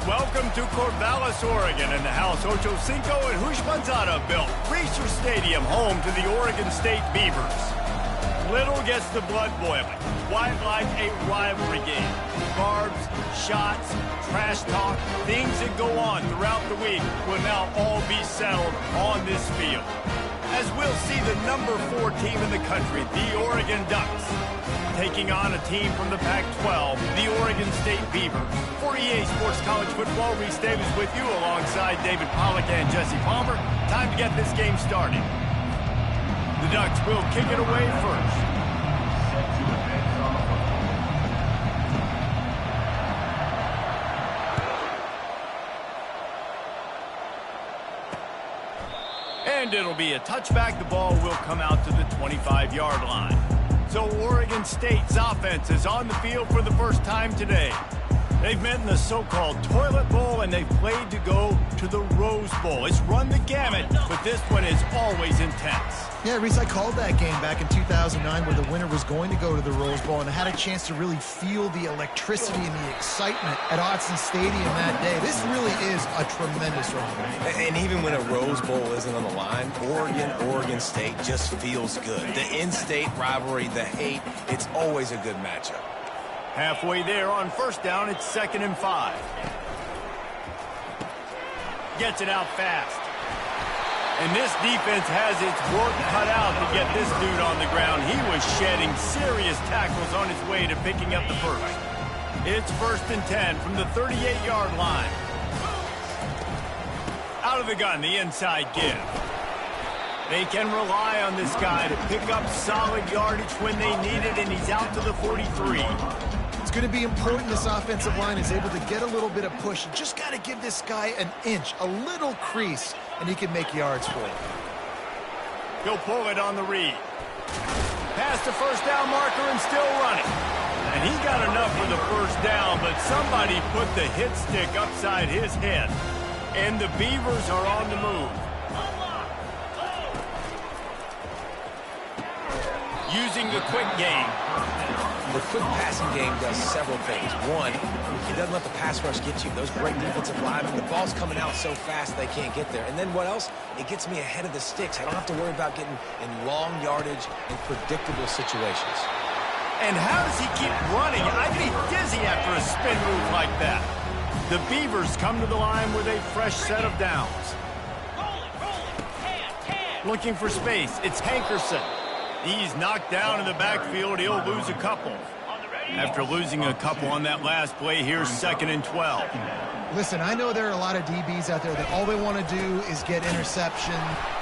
Welcome to Corvallis, Oregon, in the house Ocho Cinco and Hushmanzada built. Reser Stadium, home to the Oregon State Beavers. Little gets the blood boiling. Quite like a rivalry game. Barbs, shots, trash talk, things that go on throughout the week will now all be settled on this field. As we'll see the number 4 team in the country, the Oregon Ducks, taking on a team from the Pac-12, the Oregon State Beavers. For EA Sports College Football, Reese Davis with you alongside David Pollack and Jesse Palmer. Time to get this game started. The Ducks will kick it away first. And it'll be a touchback. The ball will come out to the 25-yard line. So Oregon State's offense is on the field for the first time today. They've met in the so-called Toilet Bowl, and they've played to go to the Rose Bowl. It's run the gamut, but this one is always intense. Yeah, Reese, I called that game back in 2009 where the winner was going to go to the Rose Bowl, and I had a chance to really feel the electricity and the excitement at Autzen Stadium that day. This really is a tremendous rivalry. And even when a Rose Bowl isn't on the line, Oregon State just feels good. The in-state rivalry, the hate, it's always a good matchup. Halfway there on first down, it's 2nd and 5. Gets it out fast. And this defense has its work cut out to get this dude on the ground. He was shedding serious tackles on his way to picking up the first. It's 1st and 10 from the 38-yard line. Out of the gun, the inside give. They can rely on this guy to pick up solid yardage when they need it, and he's out to the 43. It's going to be important this offensive line is able to get a little bit of push. You just got to give this guy an inch, a little crease, and he can make yards for it. He'll pull it on the read. Past the first down marker and still running. And he got enough for the first down, but somebody put the hit stick upside his head. And the Beavers are on the move. Using the quick game. The quick passing game does several things. One, he doesn't let the pass rush get you. Those great defensive linemen, the ball's coming out so fast they can't get there. And then what else? It gets me ahead of the sticks. I don't have to worry about getting in long yardage and predictable situations. And how does he keep running? I'd be dizzy after a spin move like that. The Beavers come to the line with a fresh set of downs. Looking for space. It's Hankerson. He's knocked down in the backfield. He'll lose a couple. After losing a couple on that last play, here's 2nd and 12. Listen, I know there are a lot of DBs out there that all they want to do is get interception.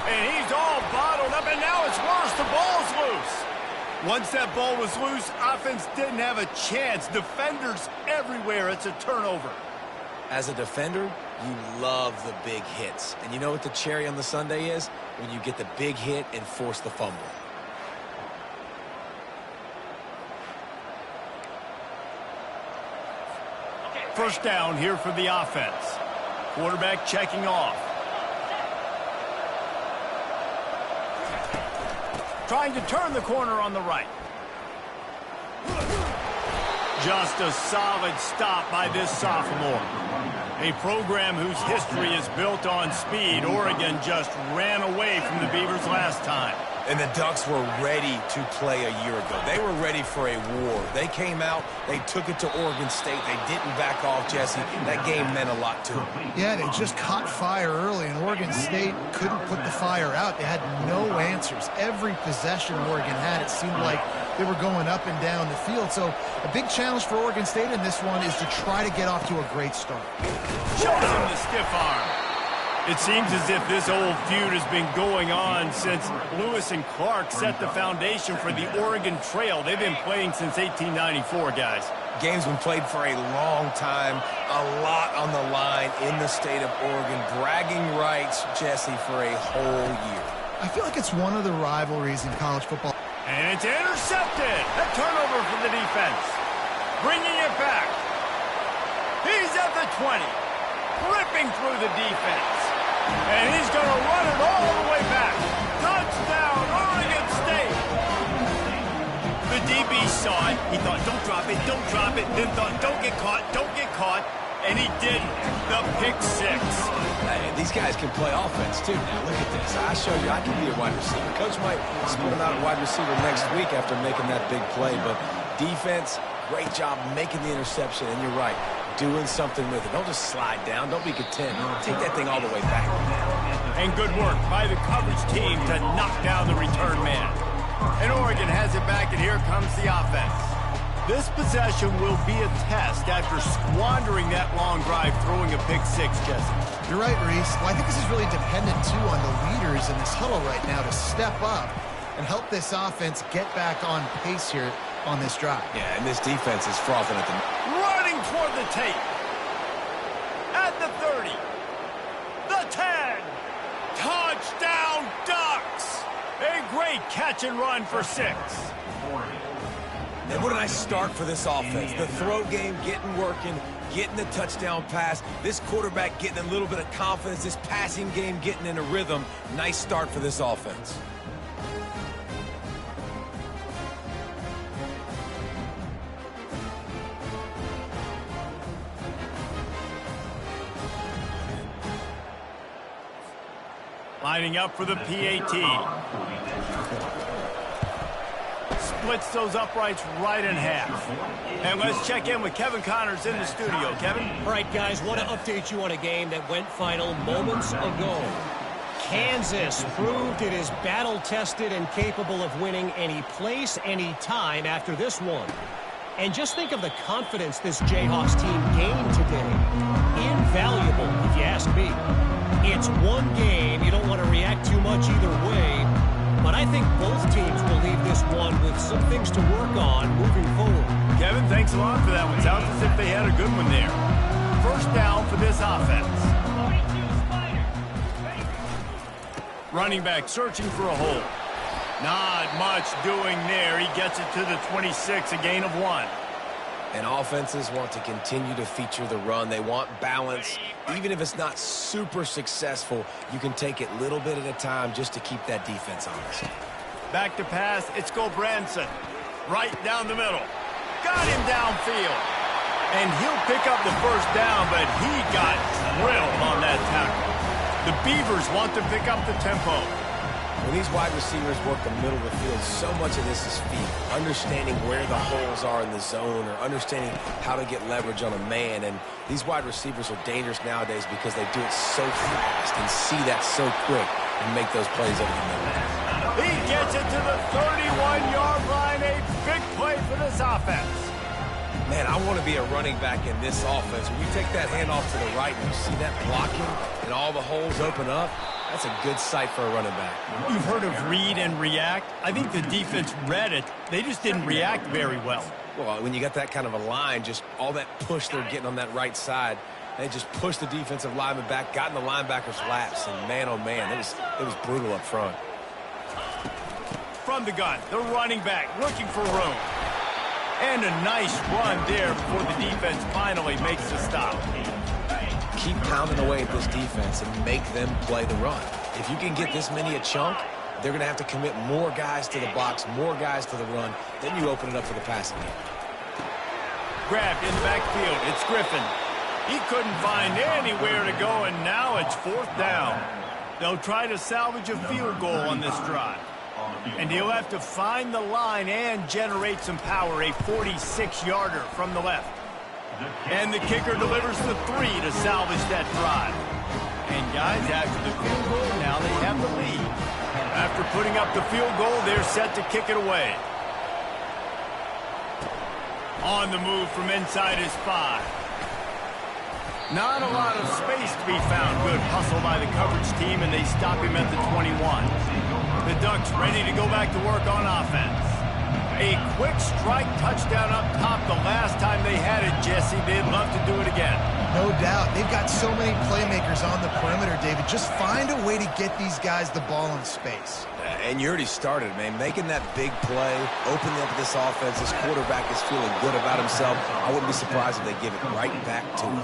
And he's all bottled up, and now it's worse. The ball's loose. Once that ball was loose, offense didn't have a chance. Defenders everywhere. It's a turnover. As a defender, you love the big hits. And you know what the cherry on the sundae is? When you get the big hit and force the fumble. First down here for the offense. Quarterback checking off. Trying to turn the corner on the right. Just a solid stop by this sophomore. A program whose history is built on speed. Oregon just ran away from the Beavers last time. And the Ducks were ready to play a year ago. They were ready for a war. They came out, they took it to Oregon State. They didn't back off, Jesse. That game meant a lot to them. Yeah, they just caught fire early, and Oregon State couldn't put the fire out. They had no answers. Every possession Oregon had, it seemed like they were going up and down the field. So a big challenge for Oregon State in this one is to try to get off to a great start. Shows him the stiff arm. It seems as if this old feud has been going on since Lewis and Clark set the foundation for the Oregon Trail. They've been playing since 1894, guys. Game's been played for a long time, a lot on the line in the state of Oregon. Bragging rights, Jesse, for a whole year. I feel like it's one of the rivalries in college football. And it's intercepted. A turnover for the defense. Bringing it back. He's at the 20. Ripping through the defense. And he's going to run it all the way back. Touchdown, Oregon State. The DB saw it. He thought, don't drop it, don't drop it. Then thought, don't get caught, don't get caught. And he didn't. The pick six. Hey, these guys can play offense, too. Now, look at this. I showed you I can be a wide receiver. Coach might split him out at wide receiver next week after making that big play. But defense, great job making the interception. And you're right, doing something with it. Don't just slide down. Don't be content. Take that thing all the way back. And good work by the coverage team to knock down the return man. And Oregon has it back, and here comes the offense. This possession will be a test after squandering that long drive throwing a pick six, Jesse. You're right, Reese. Well, I think this is really dependent, too, on the leaders in this huddle right now to step up and help this offense get back on pace here on this drive. Yeah, and this defense is frothing at the... Running toward the tape. At the 30. The 10. Touchdown, Ducks. A great catch and run for 6. And what a nice start for this offense. The throw game getting working, getting the touchdown pass. This quarterback getting a little bit of confidence. This passing game getting in a rhythm. Nice start for this offense. Lining up for the PAT. Splits those uprights right in half. And let's check in with Kevin Connors in the studio. Kevin? All right, guys, want to update you on a game that went final moments ago. Kansas proved it is battle-tested and capable of winning any place, any time after this one. And just think of the confidence this Jayhawks team gained today. Invaluable, if you ask me. It's one game. You don't want to react too much either way. But I think both teams will leave this one with some things to work on moving forward. Kevin, thanks a lot for that one. Sounds as if they had a good one there. First down for this offense. Running back searching for a hole. Not much doing there. He gets it to the 26, a gain of 1. And offenses want to continue to feature the run. They want balance. Even if it's not super successful, you can take it little bit at a time just to keep that defense honest. Back to pass. It's Branson. Right down the middle. Got him downfield. And he'll pick up the first down, but he got drilled on that tackle. The Beavers want to pick up the tempo. When these wide receivers work the middle of the field, so much of this is feet. Understanding where the holes are in the zone or understanding how to get leverage on a man. And these wide receivers are dangerous nowadays because they do it so fast and see that so quick and make those plays over the middle. He gets it to the 31-yard line. A big play for this offense. Man, I want to be a running back in this offense. When you take that handoff to the right and you see that blocking and all the holes open up, that's a good sight for a running back. You've heard of read and react. I think the defense read it. They just didn't react very well. Well, when you got that kind of a line, just all that push they're getting on that right side, they just pushed the defensive lineman back, got in the linebacker's laps, and man, oh man, it was brutal up front. From the gun, the running back looking for room. And a nice run there before the defense finally makes the stop. Keep pounding away at this defense and make them play the run. If you can get this many a chunk, they're going to have to commit more guys to the box, more guys to the run. Then you open it up for the passing game. Grabbed in the backfield. It's Griffin. He couldn't find anywhere to go, and now it's 4th down. They'll try to salvage a field goal on this drive. And he'll have to find the line and generate some power, a 46-yarder from the left. And the kicker delivers the 3 to salvage that drive. And guys, after the field goal, now they have the lead. After putting up the field goal, they're set to kick it away. On the move from inside his 5. Not a lot of space to be found. Good hustle by the coverage team, and they stop him at the 21. The Ducks ready to go back to work on offense. A quick strike touchdown up top the last time they had it, Jesse. They'd love to do it again. No doubt. They've got so many playmakers on the perimeter, David. Just find a way to get these guys the ball in space. And you already started, man. Making that big play, opening up this offense. This quarterback is feeling good about himself. I wouldn't be surprised if they give it right back to him.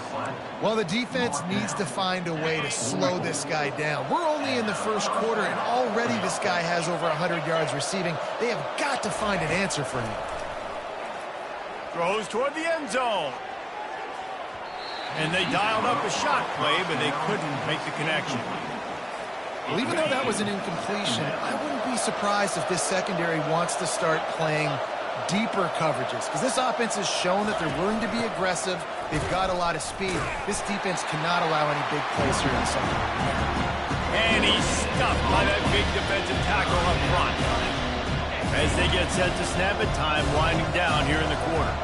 Well, the defense needs to find a way to slow this guy down. We're only in the first quarter, and already this guy has over 100 yards receiving. They have got to find an answer for him. Throws toward the end zone. And they dialed up a shot play, but they couldn't make the connection. Well, even though that was an incompletion, I wouldn't be surprised if this secondary wants to start playing deeper coverages, because this offense has shown that they're willing to be aggressive. They've got a lot of speed. This defense cannot allow any big plays here in the secondary. And he's stuffed by that big defensive tackle up front. As they get set to snap it, time winding down here in the quarter.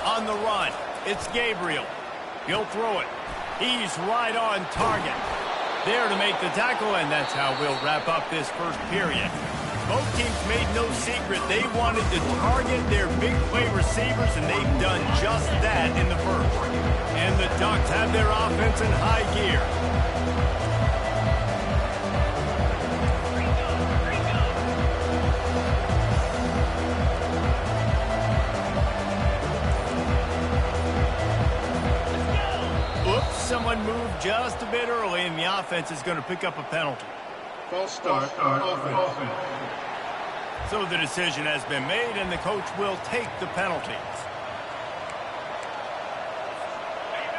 On the run, it's Gabriel. He'll throw it. He's right on target. There to make the tackle, and that's how we'll wrap up this first period. Both teams made no secret they wanted to target their big play receivers, and they've done just that in the first. And the Ducks have their offense in high gear. Someone moved just a bit early, and the offense is going to pick up a penalty. False start, offense. So the decision has been made, and the coach will take the penalties.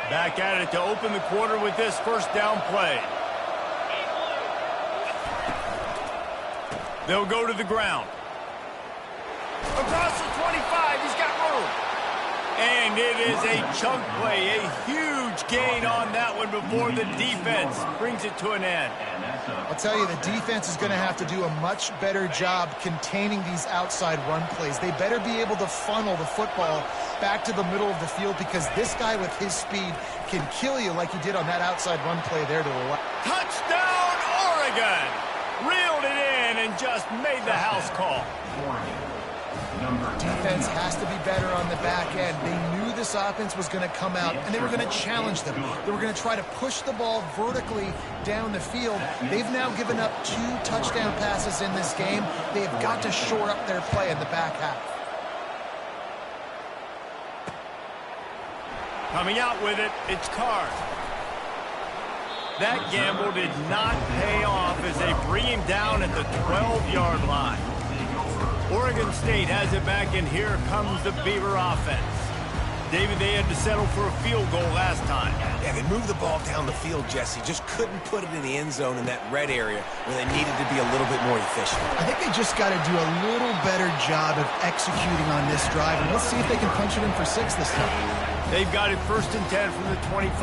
Back at it to open the quarter with this first down play. They'll go to the ground. Across the 25, he's got room. And it is a chunk play, a huge gain on that one before the defense brings it to an end. I'll tell you, the defense is going to have to do a much better job containing these outside run plays. They better be able to funnel the football back to the middle of the field, because this guy with his speed can kill you like he did on that outside run play there to the left. Touchdown, Oregon! Reeled it in and just made the house call. Defense has to be better on the back end. They knew this offense was going to come out, and they were going to challenge them. They were going to try to push the ball vertically down the field. They've now given up 2 touchdown passes in this game. They've got to shore up their play in the back half. Coming out with it, it's Card. That gamble did not pay off as they bring him down at the 12-yard line. Oregon State has it back, and here comes the Beaver offense. David, they had to settle for a field goal last time. Yeah, they moved the ball down the field, Jesse. Just couldn't put it in the end zone in that red area where they needed to be a little bit more efficient. I think they just got to do a little better job of executing on this drive, and let's see if they can punch it in for 6 this time. They've got it 1st and 10 from the 25.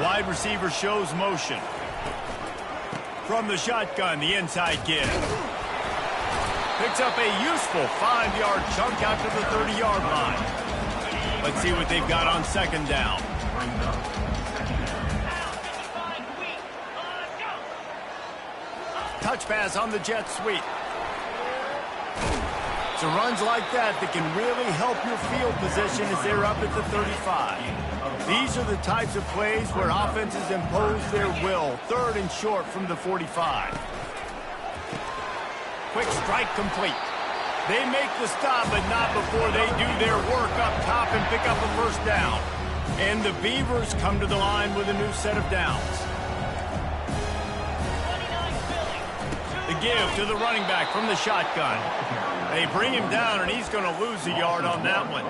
Wide receiver shows motion. From the shotgun, the inside give. Picks up a useful 5-yard chunk out to the 30-yard line. Let's see what they've got on 2nd down. Touch pass on the jet sweep. So runs like that can really help your field position as they're up at the 35. These are the types of plays where offenses impose their will. 3rd and short from the 45. Quick strike complete. They make the stop, but not before they do their work up top and pick up a 1st down. And the Beavers come to the line with a new set of downs. The give to the running back from the shotgun. They bring him down, and he's going to lose a yard on that one.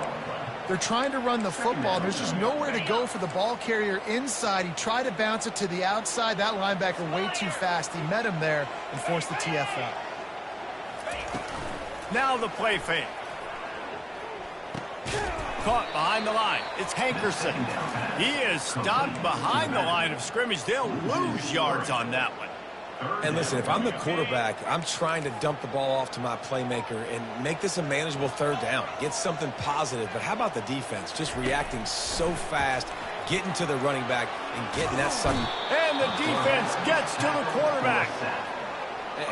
They're trying to run the football. There's just nowhere to go for the ball carrier inside. He tried to bounce it to the outside. That linebacker way too fast. He met him there and forced the TFL. Now the play fake. Caught behind the line. It's Hankerson. He is stopped behind the line of scrimmage. They'll lose yards on that one. And listen, if I'm the quarterback, I'm trying to dump the ball off to my playmaker and make this a manageable 3rd down. Get something positive. But how about the defense? Just reacting so fast, getting to the running back, and getting that sudden. And the defense gets to the quarterback.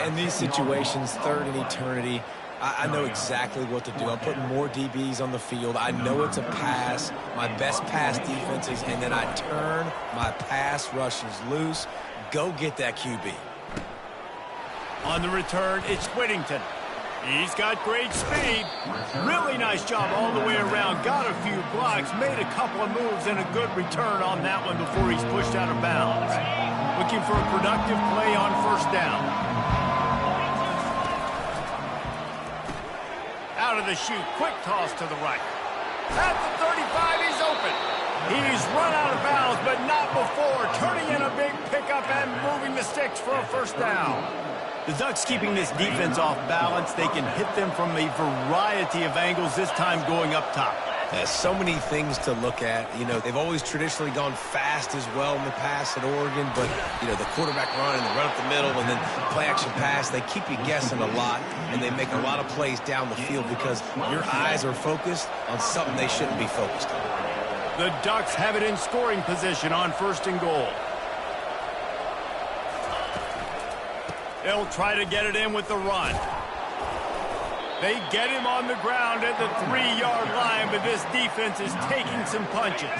In these situations, 3rd and eternity, I know exactly what to do. I'm putting more DBs on the field. I know it's a pass, my best pass defenses, and then I turn my pass rushes loose. Go get that QB. On the return, it's Whittington. He's got great speed. Really nice job all the way around. Got a few blocks, made a couple of moves, and a good return on that one before he's pushed out of bounds. Looking for a productive play on 1st down. out of the chute. Quick toss to the right. At the 35, he's open. He's run out of bounds, but not before turning in a big pickup and moving the sticks for a first down. The Ducks keeping this defense off balance. They can hit them from a variety of angles, this time going up top. There's so many things to look at. You know, they've always traditionally gone fast as well in the past at Oregon, but, you know, the quarterback run and the run up the middle and then play-action pass, they keep you guessing a lot, and they make a lot of plays down the field because your eyes are focused on something they shouldn't be focused on. The Ducks have it in scoring position on 1st and goal. They'll try to get it in with the run. They get him on the ground at the 3-yard line, but this defense is taking some punches.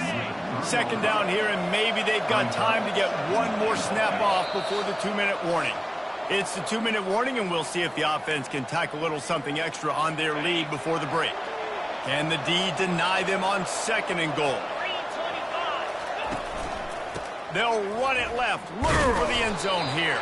2nd down here, and maybe they've got time to get one more snap off before the 2-minute warning. It's the 2-minute warning, and we'll see if the offense can tack a little something extra on their lead before the break. Can the D deny them on 2nd and goal? They'll run it left, looking for the end zone here.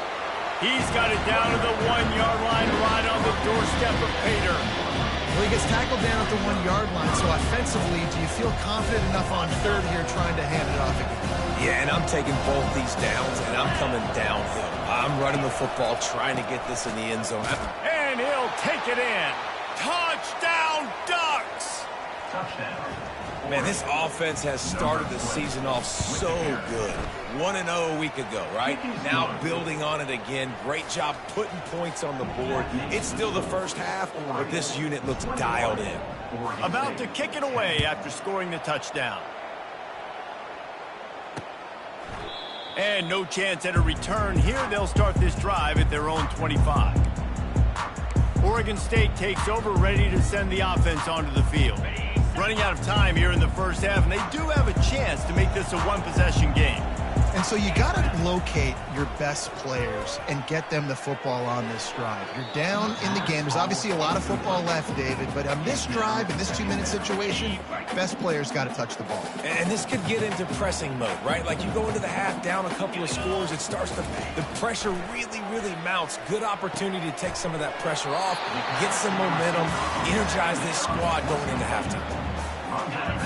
He's got it down to the 1-yard line, right on the doorstep of Pater. Well, he gets tackled down at the 1-yard line, so offensively, do you feel confident enough on 3rd here trying to hand it off again? Yeah, and I'm taking both these downs, and I'm coming downhill. I'm running the football, trying to get this in the end zone. And he'll take it in. Touchdown, Ducks! Touchdown. Man, this offense has started the season off so good. 1-0 a week ago, right? Now building on it again. Great job putting points on the board. It's still the first half, but this unit looks dialed in. About to kick it away after scoring the touchdown. And no chance at a return here. They'll start this drive at their own 25. Oregon State takes over, ready to send the offense onto the field. Running out of time here in the first half, and they do have a chance to make this a one-possession game. And so you got to locate your best players and get them the football on this drive. You're down in the game. There's obviously a lot of football left, David, but on this drive, in this 2-minute situation, best players got to touch the ball. And this could get into pressing mode, right? Like you go into the half down a couple of scores, it starts to, the pressure really, really mounts. Good opportunity to take some of that pressure off, get some momentum, energize this squad going into halftime.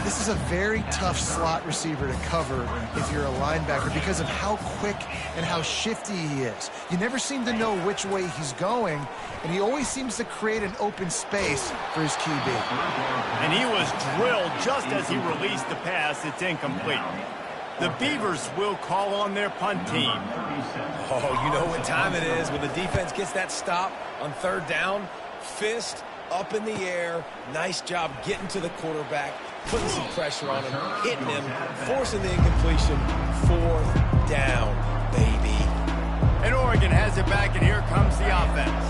This is a very tough slot receiver to cover if you're a linebacker because of how quick and how shifty he is. You never seem to know which way he's going, and he always seems to create an open space for his QB. And he was drilled just as he released the pass. It's incomplete. The Beavers will call on their punt team. Oh, you know what time it is when the defense gets that stop on 3rd down. Fist up in the air. Nice job getting to the quarterback, putting some pressure on him, hitting him, forcing the incompletion. 4th down, baby. And Oregon has it back, and here comes the offense.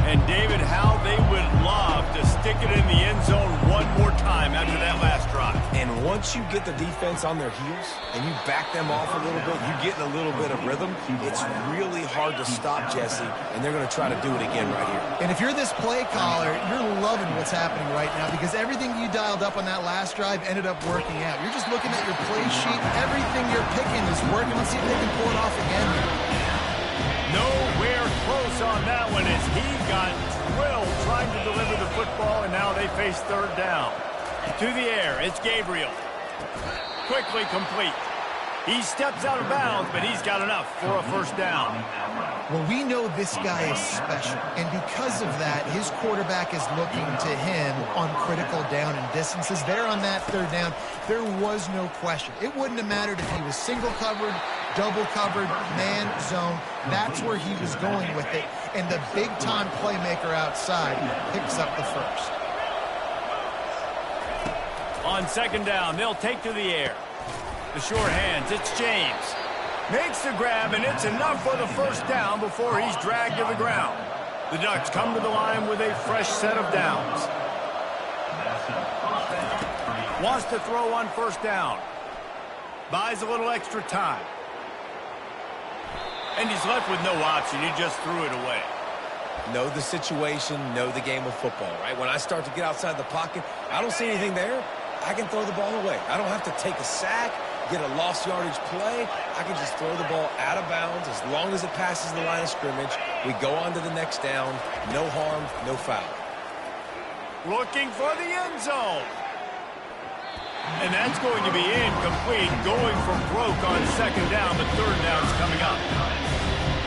And David, how they would love to stick it in the end zone one more time after that last drive. And once you get the defense on their heels and you back them off a little bit, you get in a little bit of rhythm, it's really hard to stop Jesse, and they're going to try to do it again right here. And if you're this play caller, you're loving what's happening right now because everything you dialed up on that last drive ended up working out. You're just looking at your play sheet. Everything you're picking is working. Let's see if they can pull it off again. Nowhere close on that one as he got drilled trying to deliver the football, and now they face 3rd down. To the air, it's Gabriel. Quickly complete. He steps out of bounds, but he's got enough for a first down. Well, we know this guy is special, and because of that, his quarterback is looking to him on critical down and distances. There on that 3rd down, there was no question. It wouldn't have mattered if he was single covered, double covered, man, zone. That's where he was going with it, and the big-time playmaker outside picks up the first. On 2nd down, they'll take to the air. The short hands, it's James. Makes the grab, and it's enough for the first down before he's dragged to the ground. The Ducks come to the line with a fresh set of downs. Wants to throw on 1st down. Buys a little extra time. And he's left with no option. He just threw it away. Know the situation, know the game of football, right? When I start to get outside the pocket, I don't see anything there. I can throw the ball away. I don't have to take a sack, get a lost yardage play. I can just throw the ball out of bounds as long as it passes the line of scrimmage. We go on to the next down. No harm, no foul. Looking for the end zone. And that's going to be incomplete, going for broke on second down, but third down's coming up.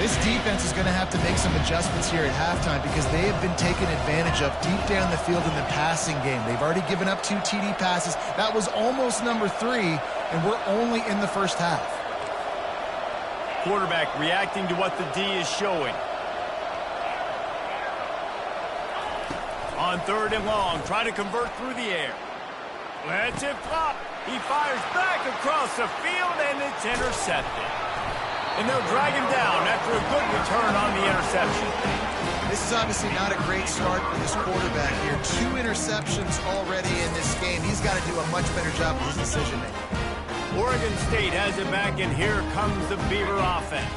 This defense is going to have to make some adjustments here at halftime because they have been taken advantage of deep down the field in the passing game. They've already given up 2 TD passes. That was almost number 3, and we're only in the first half. Quarterback reacting to what the D is showing. On third and long, trying to convert through the air. Lets it flop. He fires back across the field, and it's intercepted. And they'll drag him down after a good return on the interception. This is obviously not a great start for this quarterback here. 2 interceptions already in this game. He's got to do a much better job with his decision-making. Oregon State has it back, and here comes the Beaver offense.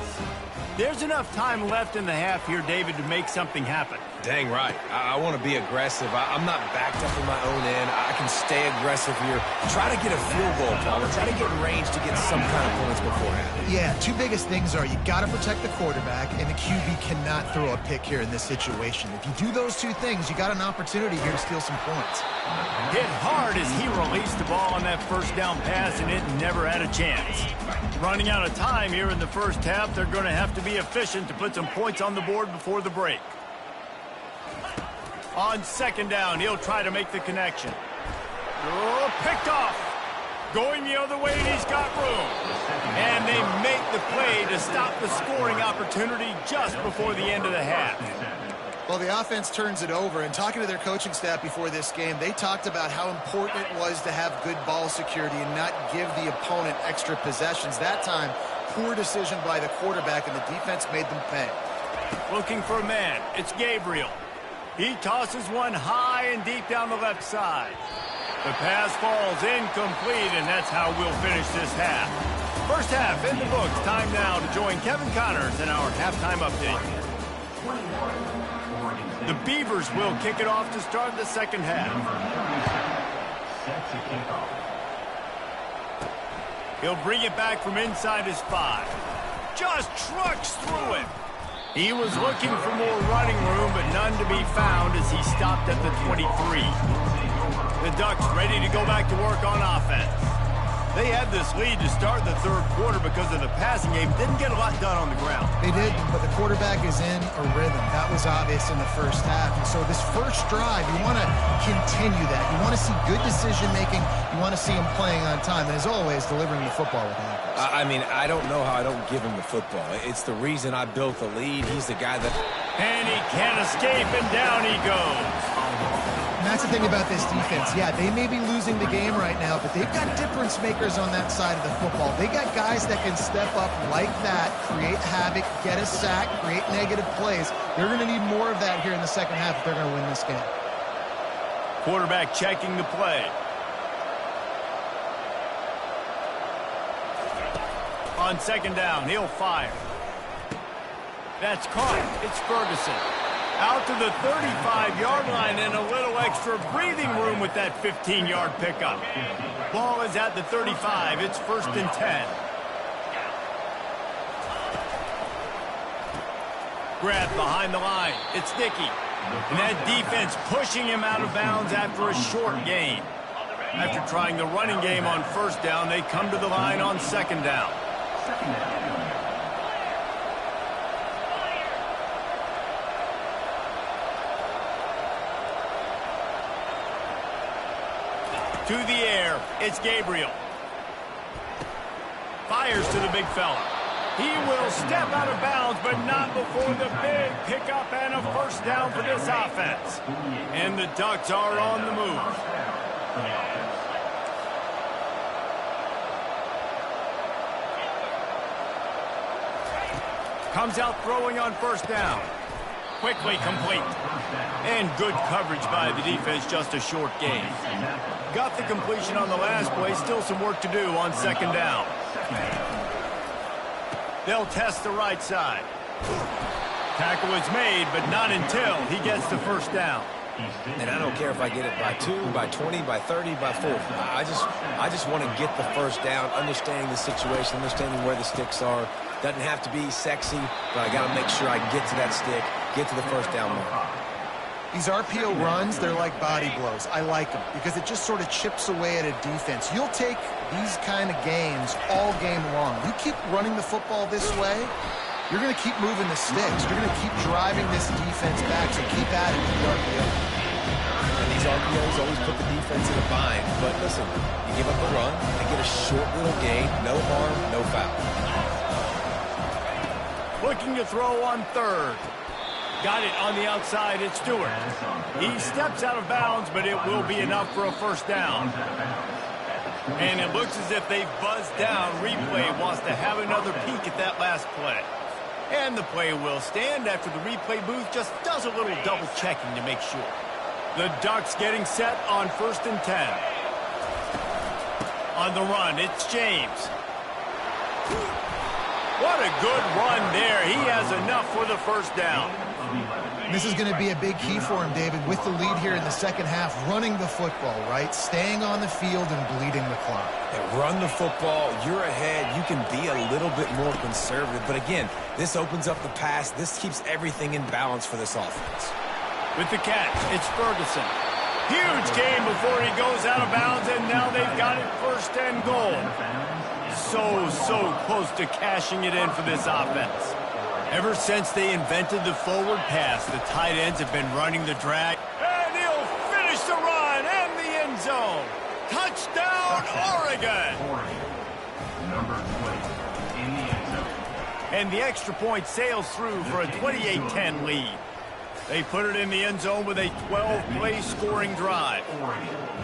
There's enough time left in the half here, David, to make something happen. Dang right. I want to be aggressive. I'm not backed up in my own end. I can stay aggressive here. Try to get a field goal, Paul. Try to get in range to get some kind of points beforehand. Yeah, 2 biggest things are you got to protect the quarterback, and the QB cannot throw a pick here in this situation. If you do those 2 things, you got an opportunity here to steal some points. Hit hard as he released the ball on that first down pass, and it never had a chance. Running out of time here in the first half, they're going to have to be efficient to put some points on the board before the break. On second down, he'll try to make the connection. Oh, picked off. Going the other way, and he's got room. And they make the play to stop the scoring opportunity just before the end of the half. Well, the offense turns it over, and talking to their coaching staff before this game, they talked about how important it was to have good ball security and not give the opponent extra possessions. That time, poor decision by the quarterback, and the defense made them pay. Looking for a man. It's Gabriel. He tosses one high and deep down the left side. The pass falls incomplete, and that's how we'll finish this half. First half in the books. Time now to join Kevin Connors in our halftime update. The Beavers will kick it off to start the second half. He'll bring it back from inside his 5. Just trucks through it. He was looking for more running room, but none to be found as he stopped at the 23. The Ducks ready to go back to work on offense. They had this lead to start the third quarter because of the passing game. Didn't get a lot done on the ground. They did, but the quarterback is in a rhythm. That was obvious in the first half. And so this first drive, you want to continue that. You want to see good decision-making. You want to see him playing on time. And as always, delivering the football with accuracy. I mean, I don't know how I don't give him the football. It's the reason I built the lead. He's the guy that... And he can't escape, and down he goes. And that's the thing about this defense. Yeah, they may be losing the game right now, but they've got difference makers on that side of the football. They got guys that can step up like that, create havoc, get a sack, create negative plays. They're going to need more of that here in the second half if they're going to win this game. Quarterback checking the play. On second down, he'll fire. That's caught. It's Ferguson. Out to the 35-yard line and a little extra breathing room with that 15-yard pickup. Ball is at the 35. It's 1st and 10. Grabbed behind the line. It's Dickey. And that defense pushing him out of bounds after a short gain. After trying the running game on first down, they come to the line on second down. To the air, it's Gabriel. Fires to the big fella. He will step out of bounds, but not before the big pickup and a first down for this offense. And the Ducks are on the move. Comes out throwing on first down. Quickly complete. And good coverage by the defense, just a short gain. Got the completion on the last play, still some work to do on second down. They'll test the right side. Tackle is made, but not until he gets the first down. And I don't care if I get it by 2, by 20, by 30, by 40. I just want to get the first down, understanding the situation, understanding where the sticks are. Doesn't have to be sexy, but I got to make sure I get to that stick, get to the first down mark. These RPO runs, they're like body blows. I like them because it just sort of chips away at a defense. You'll take these kind of games all game long. You keep running the football this way, you're going to keep moving the sticks. You're going to keep driving this defense back, so keep at it with the RPO. And these RPOs always put the defense in a bind. But listen, you give up a run, they get a short little gain, no harm, no foul. Looking to throw on third. Got it on the outside, it's Stewart. He steps out of bounds, but it will be enough for a first down. And it looks as if they've buzzed down. Replay wants to have another peek at that last play. And the play will stand after the replay booth just does a little double checking to make sure. The Ducks getting set on 1st and 10. On the run, it's James. What a good run there. He has enough for the first down. This is going to be a big key for him, David, with the lead here in the second half, running the football, right? Staying on the field and bleeding the clock. Yeah, run the football, you're ahead, you can be a little bit more conservative. But again, this opens up the pass. This keeps everything in balance for this offense. With the catch, it's Ferguson. Huge game before he goes out of bounds, and now they've got it 1st and goal. So close to cashing it in for this offense. Ever since they invented the forward pass, the tight ends have been running the drag. And he'll finish the run and the end zone. Touchdown, Oregon! Number 20 in the end zone. And the extra point sails through for a 28-10 lead. They put it in the end zone with a 12-play scoring drive.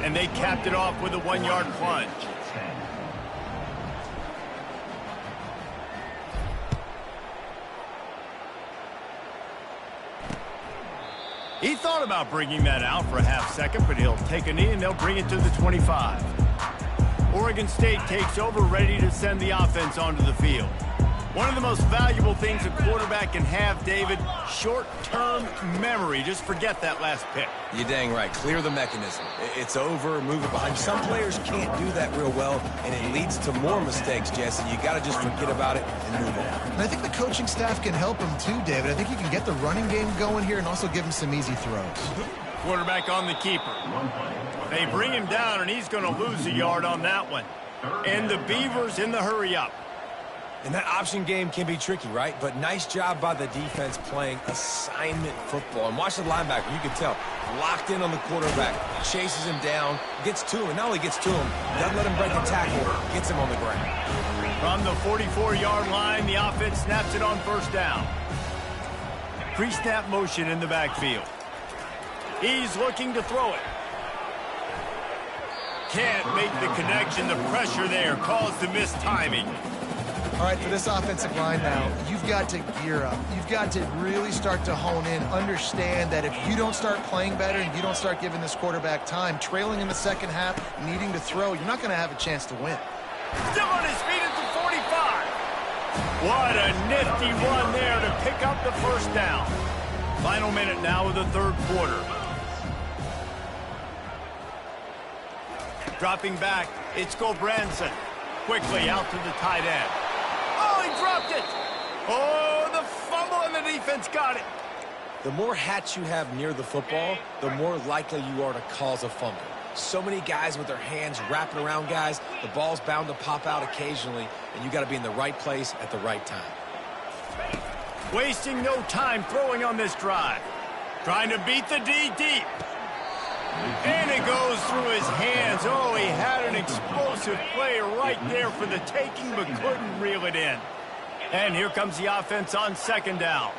And they capped it off with a 1-yard plunge. He thought about bringing that out for a half second, but he'll take a knee and they'll bring it to the 25. Oregon State takes over, ready to send the offense onto the field. One of the most valuable things a quarterback can have, David, short-term memory. Just forget that last pick. You're dang right. Clear the mechanism. It's over, move it behind. Some players can't do that real well, and it leads to more mistakes, Jesse. You got to just forget about it and move on. And I think the coaching staff can help him too, David. I think he can get the running game going here and also give him some easy throws. Quarterback on the keeper. They bring him down, and he's going to lose a yard on that one. And the Beavers in the hurry-up. And that option game can be tricky, right? But nice job by the defense playing assignment football. And watch the linebacker. You can tell. Locked in on the quarterback. Chases him down. Gets to him. And not only gets to him, doesn't let him break a tackle. Gets him on the ground. From the 44-yard line, the offense snaps it on 1st down. Pre-snap motion in the backfield. He's looking to throw it. Can't make the connection. The pressure there caused the missed timing. All right, for this offensive line now, you've got to gear up. You've got to really start to hone in, understand that if you don't start playing better and you don't start giving this quarterback time, trailing in the second half, needing to throw, you're not going to have a chance to win. Still on his feet at the 45. What a nifty run there to pick up the 1st down. Final minute now of the 3rd quarter. Dropping back, it's Gobranson. Quickly out to the tight end. Oh, he dropped it! Oh, the fumble, and the defense got it. The more hats you have near the football, the more likely you are to cause a fumble. So many guys with their hands wrapping around guys, the ball's bound to pop out occasionally, and you got to be in the right place at the right time. Wasting no time throwing on this drive. Trying to beat the D deep. And it goes through his hands. Oh, he had an explosive play right there for the taking, but couldn't reel it in. And here comes the offense on 2nd down.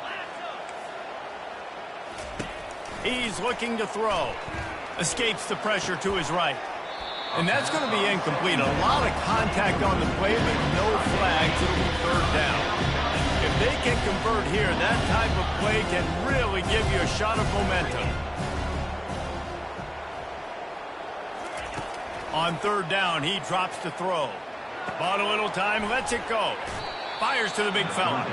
He's looking to throw. Escapes the pressure to his right. And that's going to be incomplete. A lot of contact on the play, but no flags. It'll be 3rd down. If they can convert here, that type of play can really give you a shot of momentum. On 3rd down, he drops to throw. Bought a little time, lets it go. Fires to the big fella.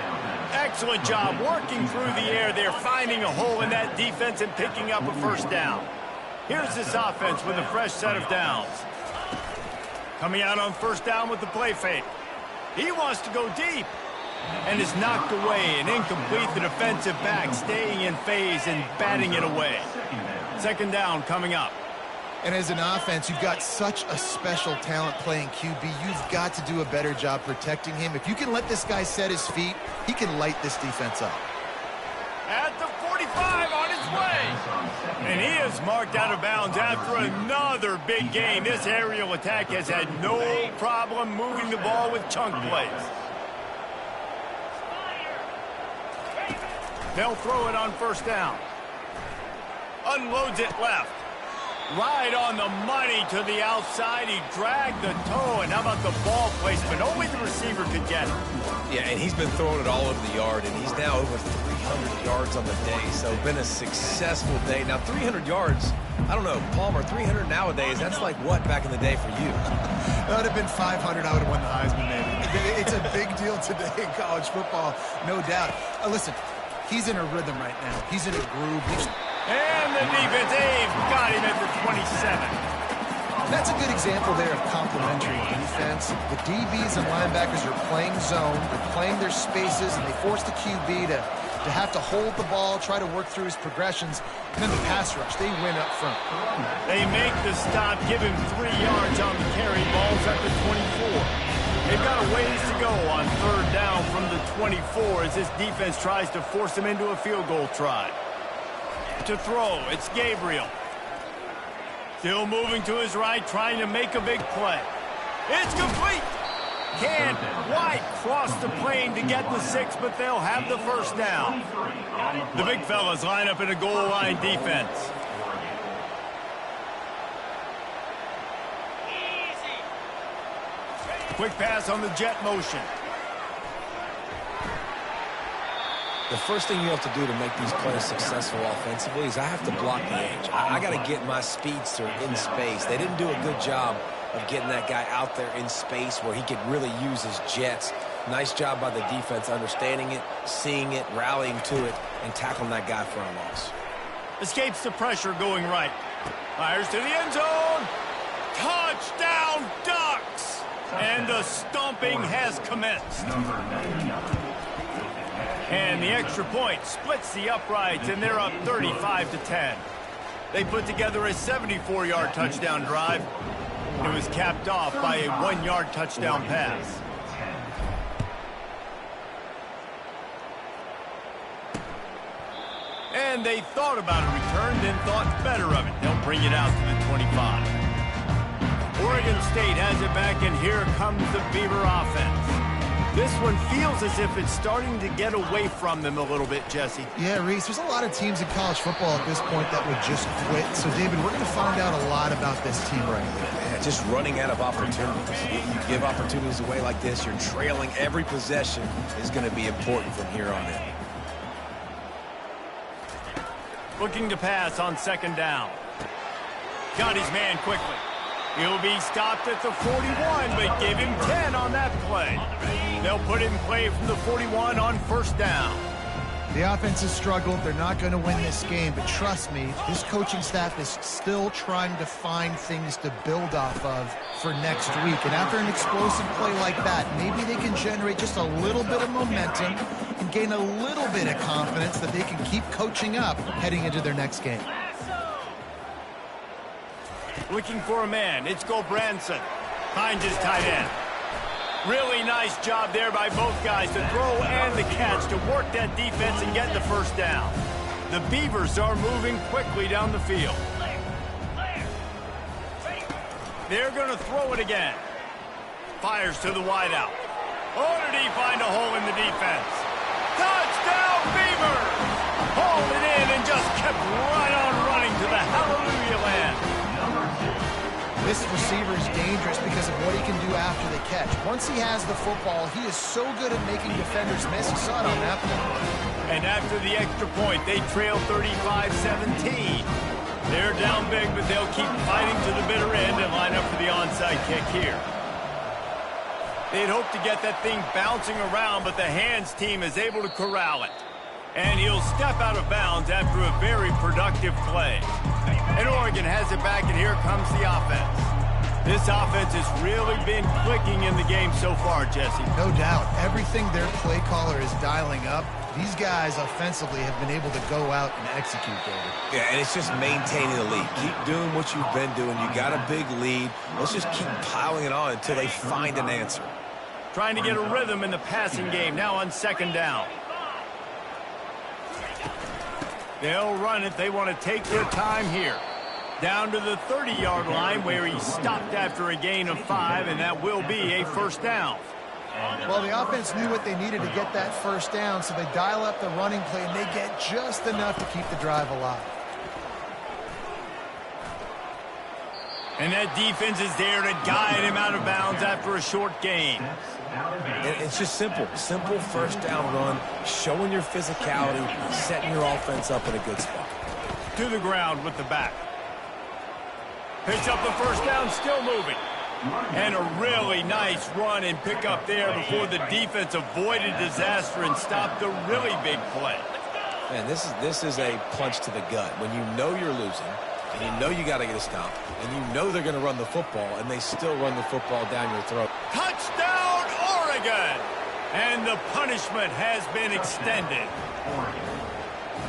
Excellent job working through the air there, finding a hole in that defense and picking up a 1st down. Here's this offense with a fresh set of downs. Coming out on 1st down with the play fake. He wants to go deep. and is knocked away and incomplete. The defensive back staying in phase and batting it away. Second down coming up. And as an offense, you've got such a special talent playing QB. You've got to do a better job protecting him. If you can let this guy set his feet, he can light this defense up. At the 45 on his way. And he is marked out of bounds after another big gain. This aerial attack has had no problem moving the ball with chunk plays. They'll throw it on first down. Unloads it left. Right on the money to the outside. He dragged the toe, and how about the ball placement? Only the receiver could get it. Yeah, and he's been throwing it all over the yard, and he's now over 300 yards on the day, so been a successful day. Now, 300 yards, I don't know, Palmer, 300 nowadays, that's like what back in the day for you? That would have been 500. I would have won the Heisman, maybe. It's a big deal today in college football, no doubt. Listen, he's in a rhythm right now. He's in a groove. And the defense, they've got him at the 27. That's a good example there of complementary defense. The DBs and linebackers are playing zone, they're playing their spaces, and they force the QB to have to hold the ball, try to work through his progressions. And then the pass rush, they win up front. They make the stop, give him 3 yards on the carry. Ball's at the 24. They've got a ways to go on third down from the 24 as this defense tries to force them into a field goal try. To throw, it's Gabriel. Still moving to his right, trying to make a big play. It's complete. Can White cross the plane to get the 6, but they'll have the first down. The big fellas line up in a goal line defense. Quick pass on the jet motion. The first thing you have to do to make these plays successful offensively is I have to block the edge. I got to get my speedster in space. They didn't do a good job of getting that guy out there in space where he could really use his jets. Nice job by the defense understanding it, seeing it, rallying to it, and tackling that guy for a loss. Escapes the pressure going right. Fires to the end zone. Touchdown, Ducks! And the stomping has commenced. And the extra point splits the uprights, and they're up 35-10. They put together a 74-yard touchdown drive. It was capped off by a 1-yard touchdown pass. And they thought about a return, then thought better of it. They'll bring it out to the 25. Oregon State has it back, and here comes the Beaver offense. This one feels as if it's starting to get away from them a little bit, Jesse. Yeah, Reese, there's a lot of teams in college football at this point that would just quit. So, David, we're going to find out a lot about this team right now. Yeah, just running out of opportunities. You give opportunities away like this, you're trailing every possession is going to be important from here on in. Looking to pass on second down. Got his man quickly. He'll be stopped at the 41, but give him 10 on that play. They'll put it in play from the 41 on first down. The offense has struggled. They're not going to win this game, but trust me, this coaching staff is still trying to find things to build off of for next week. And after an explosive play like that, maybe they can generate just a little bit of momentum and gain a little bit of confidence that they can keep coaching up heading into their next game. Looking for a man. It's Gobranson. Finds his tight end. Really nice job there by both guys to throw and the catch to work that defense and get the first down. The Beavers are moving quickly down the field. They're going to throw it again. Fires to the wideout. Oh, did he find a hole in the defense? Touchdown, Beavers! Hauled it in and just kept right on running to the hallelujah land. This receiver is dangerous because of what he can do after the catch. Once he has the football, he is so good at making defenders miss. You saw it on that play. And after the extra point, they trail 35-17. They're down big, but they'll keep fighting to the bitter end and line up for the onside kick here. They'd hoped to get that thing bouncing around, but the hands team is able to corral it. And he'll step out of bounds after a very productive play. And Oregon has it back, and here comes the offense. This offense has really been clicking in the game so far, Jesse. No doubt. Everything their play caller is dialing up, these guys offensively have been able to go out and execute, David. Yeah, and it's just maintaining the lead. Keep doing what you've been doing. You got a big lead. Let's just keep piling it on until they find an answer. Trying to get a rhythm in the passing game now on second down. They'll run it. They want to take their time here. Down to the 30-yard line where he stopped after a gain of 5, and that will be a first down. Well, the offense knew what they needed to get that first down, so they dial up the running play, and they get just enough to keep the drive alive. And that defense is there to guide him out of bounds after a short gain. It's just simple. Simple first down run, showing your physicality, setting your offense up in a good spot. To the ground with the back. Picks up the first down, still moving. And a really nice run and pick up there before the defense avoided disaster and stopped a really big play. Man, this is a punch to the gut. When you know you're losing, and you know you got to get a stop, and you know they're going to run the football, and they still run the football down your throat. Touchdown, Oregon! And the punishment has been extended.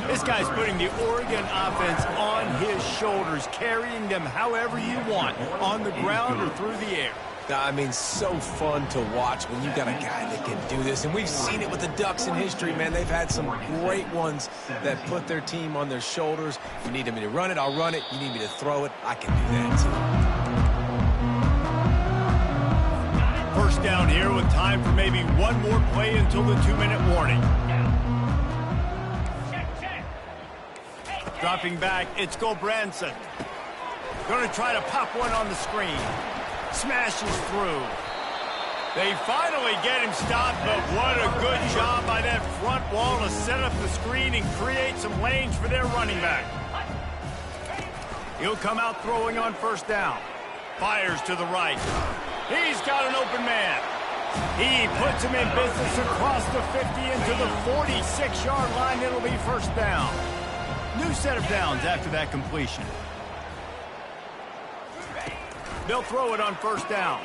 This guy's putting the Oregon offense on his shoulders, carrying them however you want, on the ground or through the air. I mean, so fun to watch when you got a guy that can do this. And we've seen it with the Ducks in history, man. They've had some great ones that put their team on their shoulders. You need me to run it, I'll run it. You need me to throw it, I can do that too. First down here with time for maybe one more play until the 2-minute warning. Dropping back, it's Gulbranson. Going to try to pop one on the screen. Smashes through. They finally get him stopped, but what a good job by that front wall to set up the screen and create some lanes for their running back. He'll come out throwing on first down. Fires to the right. He's got an open man. He puts him in business across the 50 into the 46-yard line. It'll be first down. New set of downs after that completion. They'll throw it on first down.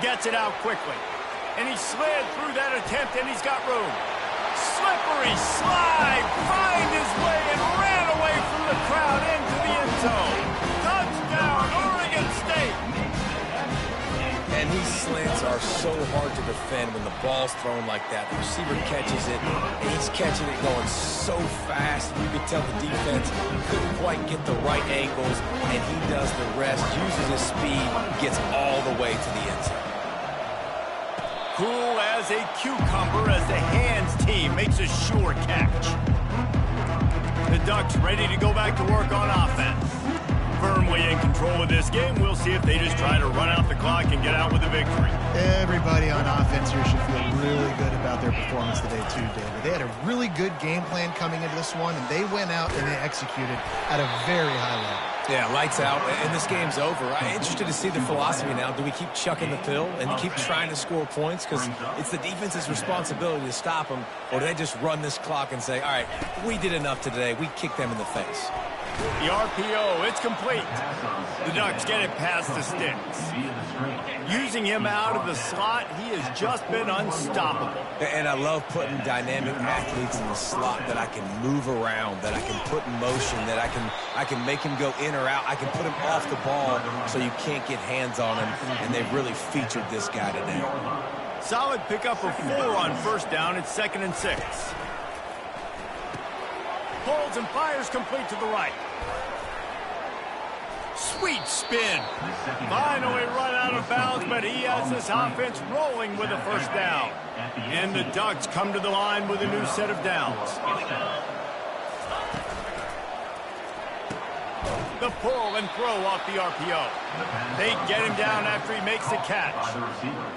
Gets it out quickly. And he slid through that attempt, and he's got room. Slippery slide, find his way, and ran away from the crowd into the end zone. Touchdown, Oregon State. And these slants are so hard to defend when the ball's thrown like that. The receiver catches it, and he's catching it going so fast. You could tell the defense couldn't quite get the right angles, and he does the rest, uses his speed, gets all the way to the end zone. Cool as a cucumber as the hands team makes a sure catch. The Ducks ready to go back to work on offense. Firmly in control of this game. We'll see if they just try to run out the clock and get out with a victory. Everybody on offense here should feel really good about their performance today too, David. They had a really good game plan coming into this one, and they went out and they executed at a very high level. Yeah, lights out, and this game's over. I'm interested to see the philosophy now. Do we keep chucking the pill and keep trying to score points? Because it's the defense's responsibility to stop them, or do they just run this clock and say, all right, we did enough today. We kicked them in the face. The RPO, it's complete. The Ducks get it past the sticks. Using him out of the slot, he has just been unstoppable. And I love putting dynamic athletes in the slot that I can move around, that I can put in motion, that I can make him go in or out. I can put him off the ball so you can't get hands on him, and they've really featured this guy today. Solid pickup of 4 on first down. It's 2nd and 6. Holds and fires complete to the right. Sweet spin. Finally run out of bounds, but he has this offense rolling with a first down. And the Ducks come to the line with a new set of downs. The pull and throw off the RPO. They get him down after he makes the catch.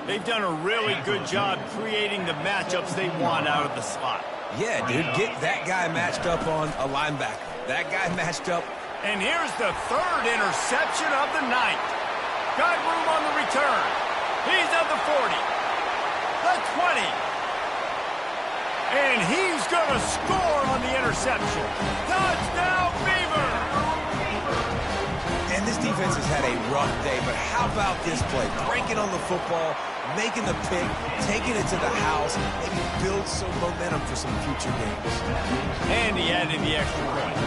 They've done a really good job creating the matchups they want out of the slot. Yeah, dude, get that guy matched up on a linebacker. That guy matched up. And here's the 3rd interception of the night. Got room on the return. He's at the 40. The 20. And he's going to score on the interception. Touchdown, Beaver! And this defense defense has had a rough day, but how about this play? Breaking on the football, making the pick, taking it to the house, maybe build some momentum for some future games. And he added the extra point.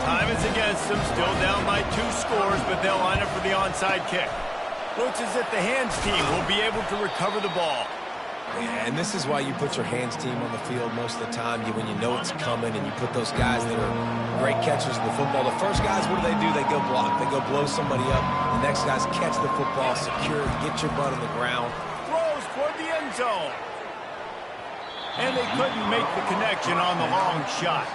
Time is against them, still down by 2 scores, but they'll line up for the onside kick. Looks as if the hands team will be able to recover the ball. Yeah, and this is why you put your hands team on the field most of the time when you know it's coming, and you put those guys that are great catchers of the football. The first guys, what do? They go block. They go blow somebody up. The next guys catch the football, secure it, get your butt on the ground. Throws toward the end zone. And they couldn't make the connection on the long shot.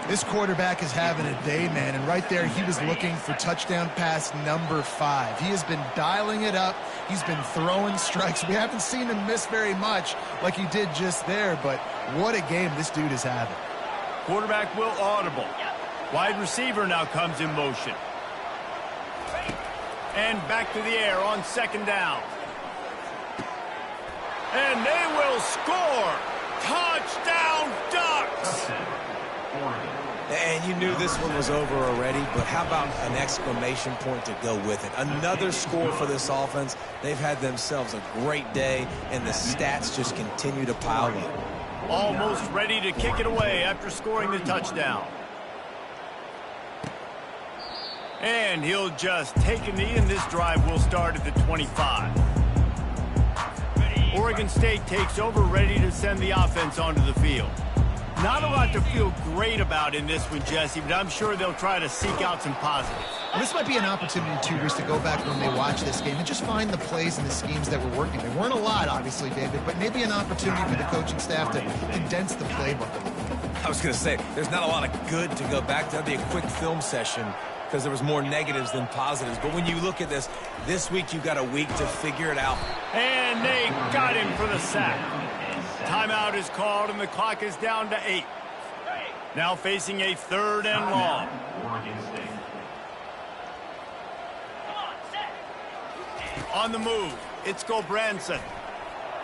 This quarterback is having a day, man, and right there he was looking for touchdown pass number 5. He has been dialing it up. He's been throwing strikes. We haven't seen him miss very much like he did just there, but what a game this dude is having. Quarterback will audible. Wide receiver now comes in motion. And back to the air on 2nd down. And they will score. Touchdown Ducks! And you knew this one was over already, but how about an exclamation point to go with it? Another score for this offense. They've had themselves a great day, and the stats just continue to pile up. Almost ready to kick it away after scoring the touchdown. And he'll just take a knee, and this drive will start at the 25. Oregon State takes over, ready to send the offense onto the field. Not a lot to feel great about in this one, Jesse, but I'm sure they'll try to seek out some positives. And this might be an opportunity, too, Bruce, to go back when they watch this game and just find the plays and the schemes that were working. There weren't a lot, obviously, David, but maybe an opportunity for the coaching staff to condense the playbook a little bit. I was going to say, there's not a lot of good to go back to. That'd be a quick film session because there was more negatives than positives. But when you look at this week, you've got a week to figure it out. And they got him for the sack. Timeout is called, and the clock is down to 8. Now facing a 3rd and long. On the move, it's Gobranson.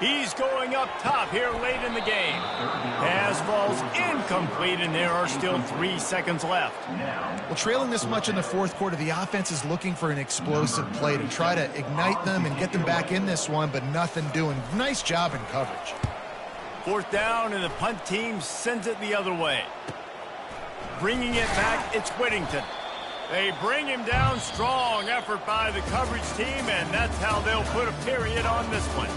He's going up top here late in the game. Pass falls incomplete, and there are still 3 seconds left. Well, trailing this much in the 4th quarter, the offense is looking for an explosive play to try to ignite them and get them back in this one, but nothing doing. Nice job in coverage. 4th down, and the punt team sends it the other way. Bringing it back, it's Whittington. They bring him down. Strong effort by the coverage team, and that's how they'll put a period on this one.